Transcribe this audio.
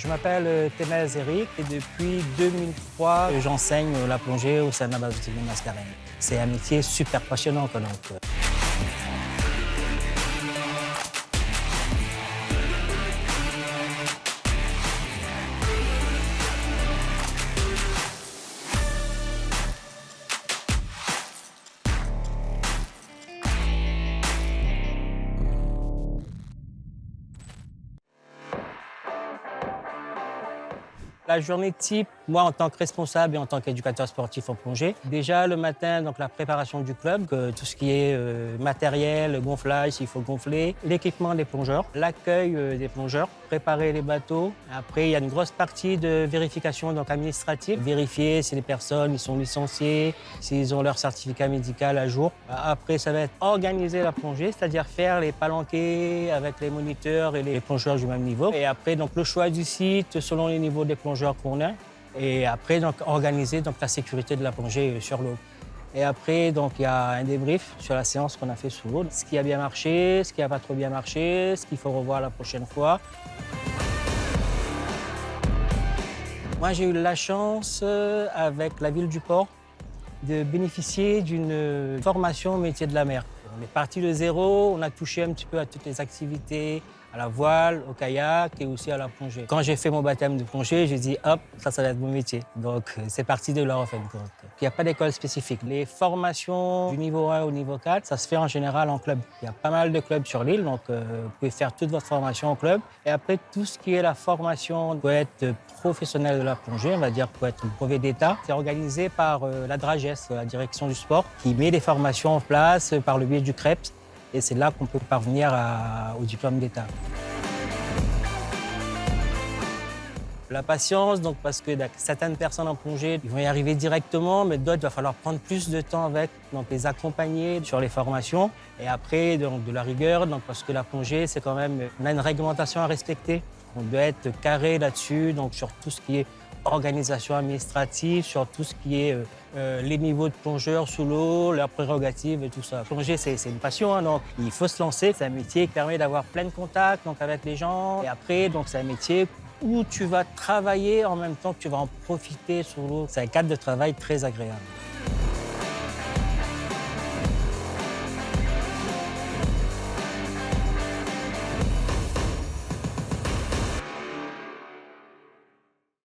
Je m'appelle Témez Eric et depuis 2003, j'enseigne la plongée au sein de la base de Mascareignes. C'est un métier super passionnant. Quoi, donc. La journée type, moi en tant que responsable et en tant qu'éducateur sportif en plongée, déjà le matin, donc la préparation du club, tout ce qui est matériel, gonflage, s'il faut gonfler, l'équipement des plongeurs, l'accueil des plongeurs, préparer les bateaux. Après, il y a une grosse partie de vérification donc administrative, vérifier si les personnes ils sont licenciées, s'ils ont leur certificat médical à jour. Après, ça va être organiser la plongée, c'est-à-dire faire les palanquets avec les moniteurs et les plongeurs du même niveau. Et après, donc le choix du site selon les niveaux des plongeurs qu'on a. Et après, donc, organiser donc, la sécurité de la plongée sur l'eau. Et après, donc, il y a un débrief sur la séance qu'on a fait sous l'eau. Ce qui a bien marché, ce qui n'a pas trop bien marché, ce qu'il faut revoir la prochaine fois. Moi, j'ai eu la chance, avec la ville du Port, de bénéficier d'une formation au métier de la mer. On est parti de zéro, on a touché un petit peu à toutes les activités, à la voile, au kayak et aussi à la plongée. Quand j'ai fait mon baptême de plongée, j'ai dit hop, ça va être mon métier. Donc c'est parti de là en fait. Donc, il n'y a pas d'école spécifique. Les formations du niveau 1 au niveau 4, ça se fait en général en club. Il y a pas mal de clubs sur l'île, donc vous pouvez faire toute votre formation en club. Et après, tout ce qui est la formation pour être professionnel de la plongée, on va dire pour être brevet d'État, c'est organisé par la DRAGES, la direction du sport, qui met des formations en place par le biais du CREPS. Et c'est là qu'on peut parvenir au diplôme d'État. La patience, donc parce que certaines personnes en plongée, ils vont y arriver directement, mais d'autres, il va falloir prendre plus de temps avec, donc les accompagner sur les formations. Et après, donc, de la rigueur, donc, parce que la plongée, c'est quand même, on a une réglementation à respecter. On doit être carré là-dessus, donc sur tout ce qui est organisation administrative, sur tout ce qui est les niveaux de plongeurs sous l'eau, leurs prérogatives et tout ça. Plonger, c'est une passion, hein, donc il faut se lancer. C'est un métier qui permet d'avoir plein de contacts donc, avec les gens. Et après, donc, c'est un métier où tu vas travailler en même temps que tu vas en profiter sous l'eau. C'est un cadre de travail très agréable.